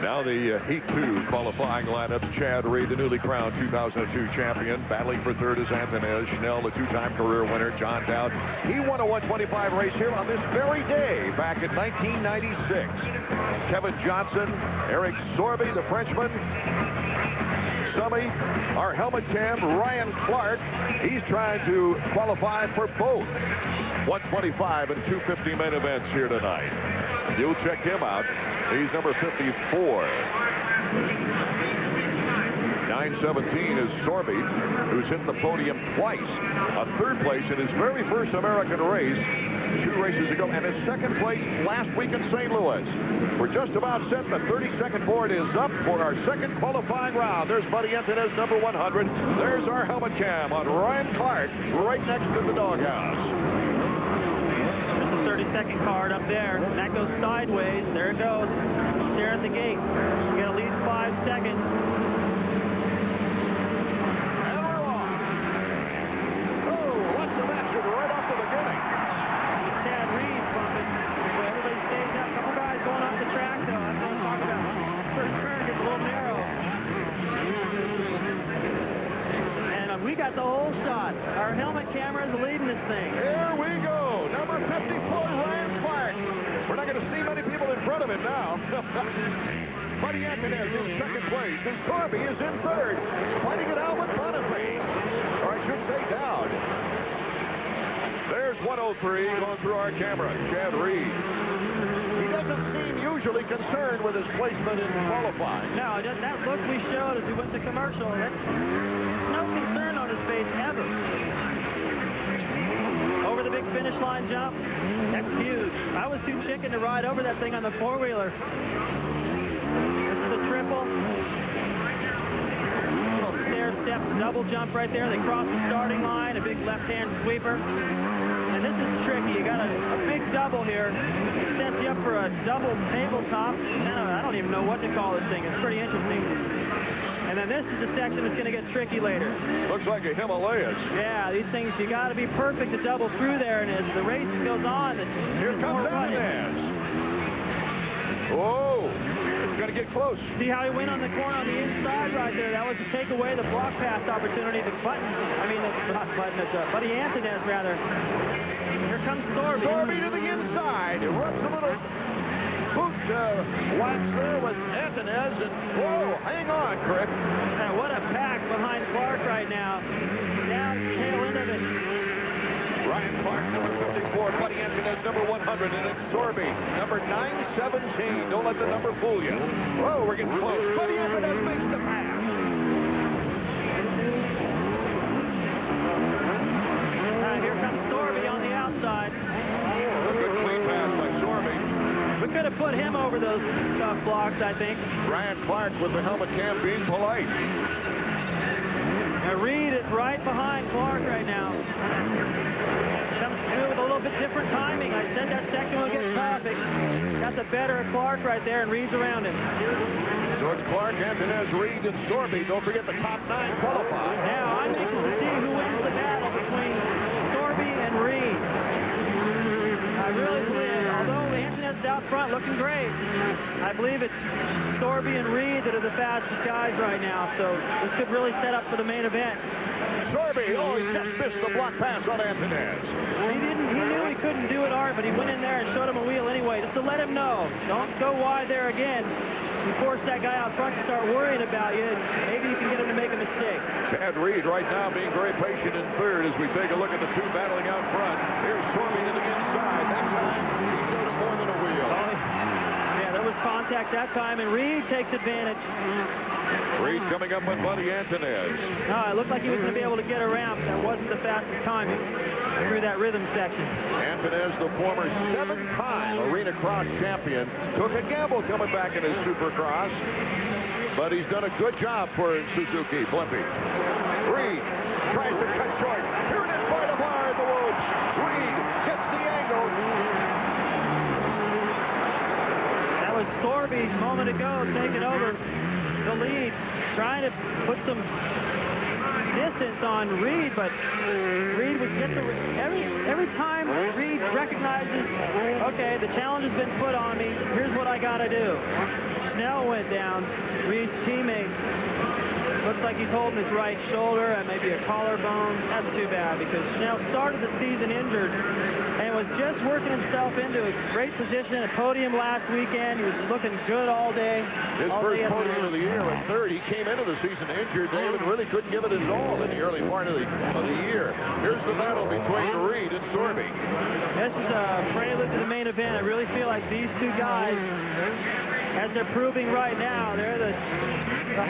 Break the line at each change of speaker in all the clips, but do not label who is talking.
Now the Heat 2 qualifying lineups. Chad Reed, the newly crowned 2002 champion. Battling for third is Anthony Schnell, the two-time career winner. John Dowd. He won a 125 race here on this very day back in 1996. Kevin Johnson, Eric Sorby, the Frenchman. Summy, our helmet cam, Ryan Clark. He's trying to qualify for both 125 and 250 main events here tonight. You'll check him out. He's number 54. 917 is Sorby, who's hit the podium twice. A third place in his very first American race 2 races ago, and his second place last week in St. Louis. We're just about set. The 30-second board is up for our second qualifying round. There's Buddy Antunez, number 100. There's our helmet cam on Ryan Clark, right next to the doghouse.
30-second card up there. That goes sideways. There it goes. Stare at the gate. You get at least 5 seconds.
And we're on. Oh, lots of action right off the beginning.
Chad Reed bumping. Well, everybody stays out. A couple guys going off the track, though. That's what I'm talking about. First turn gets a little narrow. And we got the whole shot. Our helmet camera is leading this thing.
Here we go. Number 54, Ryan Clark. We're not going to see many people in front of him now. Buddy Antunez in second place. And Sorby is in third. Fighting it out with Boniface. Or I should say Dowd. There's 103 going through our camera. Chad Reed. He doesn't seem usually concerned with his placement in qualifying.
No, that look we showed as we went to commercial, that's no concern on his face ever. Over the big finish line jump. That's huge. I was too chicken to ride over that thing on the four-wheeler. This is a triple. Little stair-step double jump right there. They cross the starting line. A big left-hand sweeper. And this is tricky. You got a big double here. It sets you up for a double tabletop. I don't even know what to call this thing. It's pretty interesting. And then this is the section that's going to get tricky later.
Looks like a Himalayas.
Yeah, these things, you got to be perfect to double through there. And as the race goes on,
here comes Antunez. Whoa, it's going to get close.
See how he went on the corner on the inside right there? That was to take away the block pass opportunity. The Buddy Antunez, rather. Here comes Sorby.
Sorby to the inside. It runs a little boot wax there with Antunez, and whoa, hang on, Crick.
What a pack behind Clark right now. Down tail end of it.
Ryan Clark, number 54, Buddy Antunez, number 100, and it's Sorby, number 917. Don't let the number fool you. Whoa, we're getting close. Buddy Antunez makes the pass.
Here comes Sorby on the outside.
A good clean pass by Sorby.
We could have put him over those tough blocks, I think.
Ryan Clark with the helmet cam being polite.
Now Reed is right behind Clark right now. Comes through with a little bit different timing. I said that section will get traffic. Got the better of Clark right there, and Reed's around him.
So it's Clark, Antunez, Reed, and Sorby. Don't forget the top 9 qualify.
Now I'm anxious to see who wins the battle between Sorby and Reed. I really believe, although Antunez out front looking great, I believe it's Sorby and Reed that are the fastest guys right now. So this could really set up for the main event.
Sorby, oh, he just missed the block pass on Antunez.
He knew he couldn't do it, Art, but he went in there and showed him a wheel anyway, just to let him know. Don't go wide there again. You force that guy out front to start worrying about you, and maybe you can get him to make a mistake.
Chad Reed right now being very patient in third as we take a look at the two battling out front. Here's Sorby to the inside. That time, he showed him more than a wheel.
Yeah, there was contact that time, and Reed takes advantage.
Reed coming up with Buddy Antunez.
It looked like he was going to be able to get a ramp. That wasn't the fastest timing through that rhythm section.
Antunez, the former 7-time Arena Cross champion, took a gamble coming back in his Supercross, but he's done a good job for Suzuki. Blimpy. Reed tries to cut short. Here it is by the bar in the ropes. Reed gets the angle.
That was Sorby a moment ago taking over the lead, trying to put some distance on Reed, but Reed would get the every time Reed recognizes, okay, the challenge has been put on me, here's what I got to do. Schnell went down, Reed's teammate. Looks like he's holding his right shoulder and maybe a collarbone. That's too bad because Schnell started the season injured and was just working himself into a great position, a podium last weekend. He was looking good all day.
His first podium of the year at third. He came into the season injured, David, really couldn't give it his all in the early part of the year. Here's the battle between Reed and Sorby.
This is a prelude to the main event. I really feel like these two guys, as they're proving right now, they're the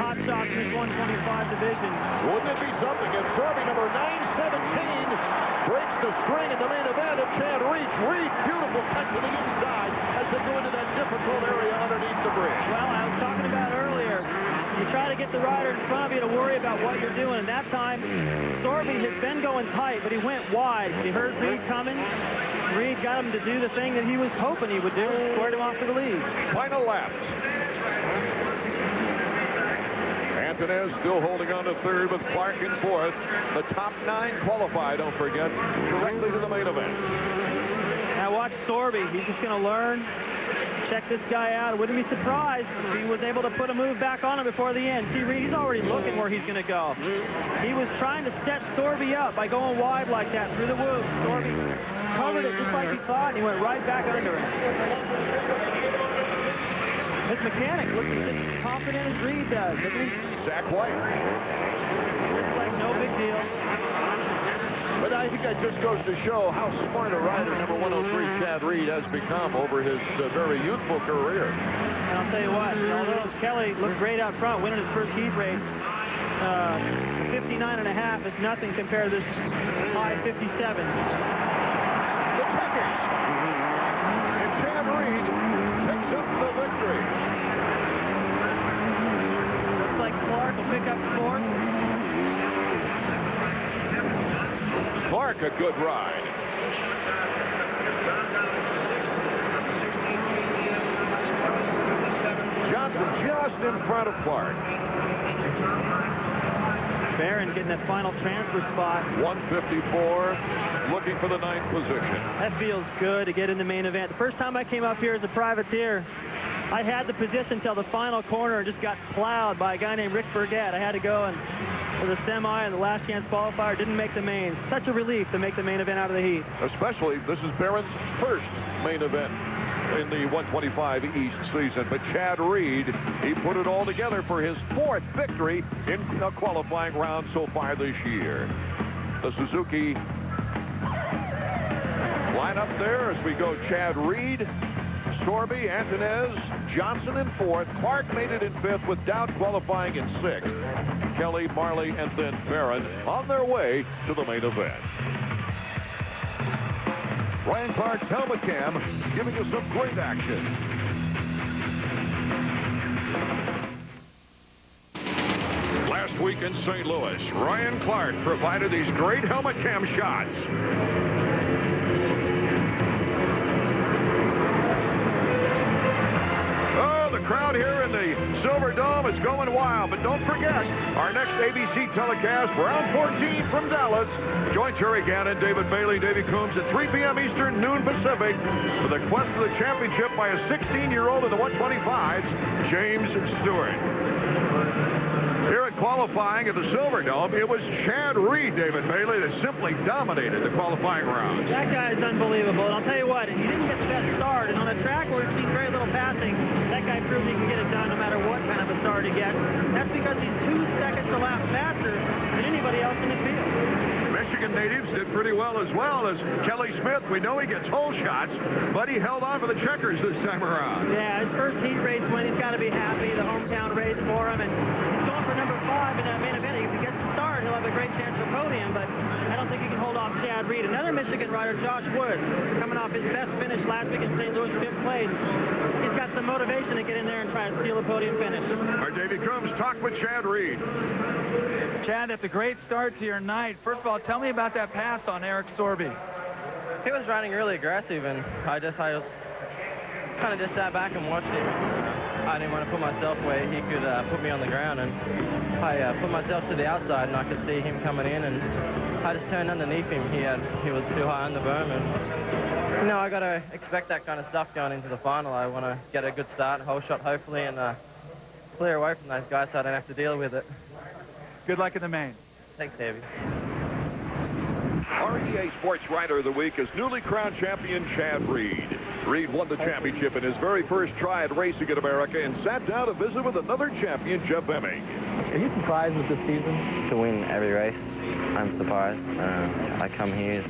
hot shots in this 125 division.
Wouldn't it be something if Sorby number 917 breaks the string in the main event of Chad Reed? Reed, beautiful cut to the inside as they go into that difficult area underneath the bridge.
Well, I was talking about earlier, you try to get the rider in front of you to worry about what you're doing. And that time, Sorby had been going tight, but he went wide. He heard Reed coming. Reed got him to do the thing that he was hoping he would do, squared him off to the lead.
Final laps. Antonez still holding on to third with Clark in fourth. The top 9 qualify, don't forget, directly to the main event.
Now watch Sorby. He's just going to learn. Check this guy out. Wouldn't be surprised if he was able to put a move back on him before the end. See, Reed, he's already looking where he's going to go. He was trying to set Sorby up by going wide like that through the woods. Sorby covered it just like he thought, and he went right back under him. This mechanic looks as confident as Reed does, doesn't he?
Zach White.
Looks like no big deal.
But I think that just goes to show how smart a rider number 103 Chad Reed has become over his very youthful career.
And I'll tell you what, although Kelly looked great out front, winning his first heat race, 59.5 is nothing compared to this high 57.
The checkers. And Chad Reed picks up the victory.
Looks like Clark will pick up fourth.
Clark, a good ride. Johnson just in front of Clark.
Barron getting that final transfer spot.
154, looking for the 9th position.
That feels good to get in the main event. The first time I came up here as a privateer, I had the position till the final corner and just got plowed by a guy named Rick Burgett. I had to go and for the semi and the last chance qualifier, didn't make the main. Such a relief to make the main event out of the heat.
Especially, this is Barron's first main event in the 125 East season. But Chad Reed, he put it all together for his 4th victory in a qualifying round so far this year. The Suzuki lineup there as we go Chad Reed, Sorby, Antonez, Johnson in 4th. Clark made it in 5th with Dowd qualifying in 6th. Kelly, Marley, and then Barron on their way to the main event. Ryan Clark's helmet cam giving us some great action. Last week in St. Louis, Ryan Clark provided these great helmet cam shots. The crowd here in the Silver Dome is going wild, but don't forget our next ABC telecast, round 14 from Dallas. Join Terry Gannon, David Bailey, Davey Coombs at 3 p.m. Eastern, noon Pacific for the quest for the championship by a 16-year-old in the 125s, James Stewart. Here at qualifying at the Silver Dome, it was Chad Reed, David Bailey, that simply dominated the qualifying round.
That guy is unbelievable. And I'll tell you what, he didn't get the best start. And on a track where we've seen very little passing, that guy proved he can get it done no matter what kind of a start he gets. That's because he's 2 seconds a lap faster than anybody else in the field.
Michigan natives did pretty well as Kelly Smith. We know he gets hole shots, but he held on for the checkers this time around.
Yeah, his first heat race win, he's got to be happy. The hometown race for him, and he's going for number 5 in that main event. If he gets the start, he'll have a great chance for podium, but I don't think he can hold off Chad Reed. Another Michigan rider, Josh Wood, coming off his best finish last week in St. Louis, 5th place. He's got some motivation to get in there and try to steal a podium finish.
Our Davey Coombs talked with Chad Reed.
Chad, that's a great start to your night. First of all, tell me about that pass on Eric Sorby.
He was riding really aggressive, and I just kind of just sat back and watched him. I didn't want to put myself where he could put me on the ground, and I put myself to the outside, and I could see him coming in, and I just turned underneath him. He was too high on the berm, and No, I got to expect that kind of stuff going into the final. I want to get a good start, whole shot hopefully, and clear away from those guys so I don't have to deal with it.
Good luck in the main.
Thanks, Davey.
REA Sports Rider of the Week is newly crowned champion Chad Reed. Reed won the championship in his very first try at racing in America and sat down to visit with another champion, Jeff Emig.
Are you surprised with this season?
To win every race, I'm surprised. I come here,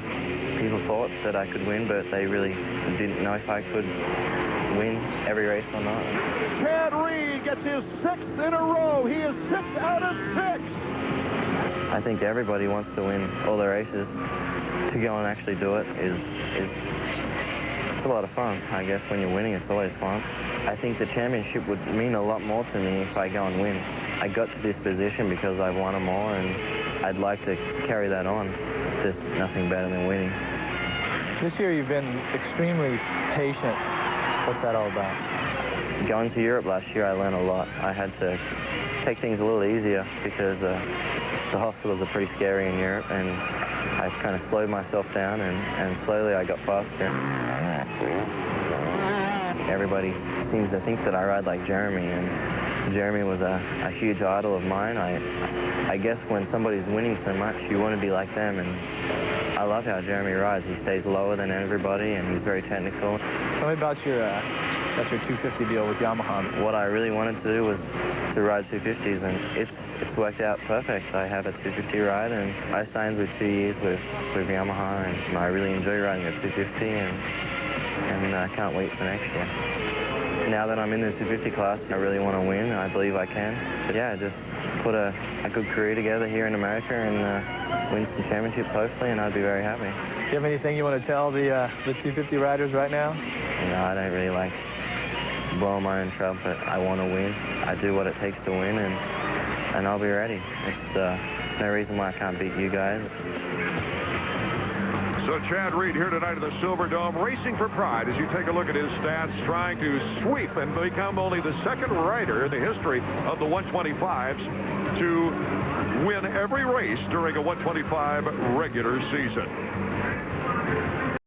people thought that I could win, but they really didn't know if I could win every race or not.
Chad Reed gets his 6th in a row. He is 6 out of 6.
I think everybody wants to win all the races. To go and actually do it is it's a lot of fun. I guess when you're winning, it's always fun. I think the championship would mean a lot more to me if I go and win. I got to this position because I've won them all, and I'd like to carry that on. There's nothing better than winning.
This year you've been extremely patient. What's that all about?
Going to Europe last year, I learned a lot. I had to take things a little easier because the hospitals are pretty scary in Europe, and I kind of slowed myself down, and slowly I got faster. Everybody seems to think that I ride like Jeremy, and Jeremy was a huge idol of mine. I guess when somebody's winning so much, you want to be like them, and I love how Jeremy rides. He stays lower than everybody, and he's very technical.
Tell me about your 250 deal with Yamaha.
What I really wanted to do was to ride 250s, and it's worked out perfect. I have a 250 ride, and I signed with 2 years with Yamaha, and I really enjoy riding a 250, and I can't wait for next year. Now that I'm in the 250 class, I really want to win. I believe I can. But yeah, just put a good career together here in America and win some championships, hopefully, and I'd be very happy.
Do you have anything you want to tell the 250 riders right now?
No, I don't really like blowing my own trumpet. I want to win. I do what it takes to win, and I'll be ready. It's no reason why I can't beat you guys.
So Chad Reed here tonight at the Silver Dome, racing for pride as you take a look at his stats, trying to sweep and become only the second rider in the history of the 125s to win every race during a 125 regular season.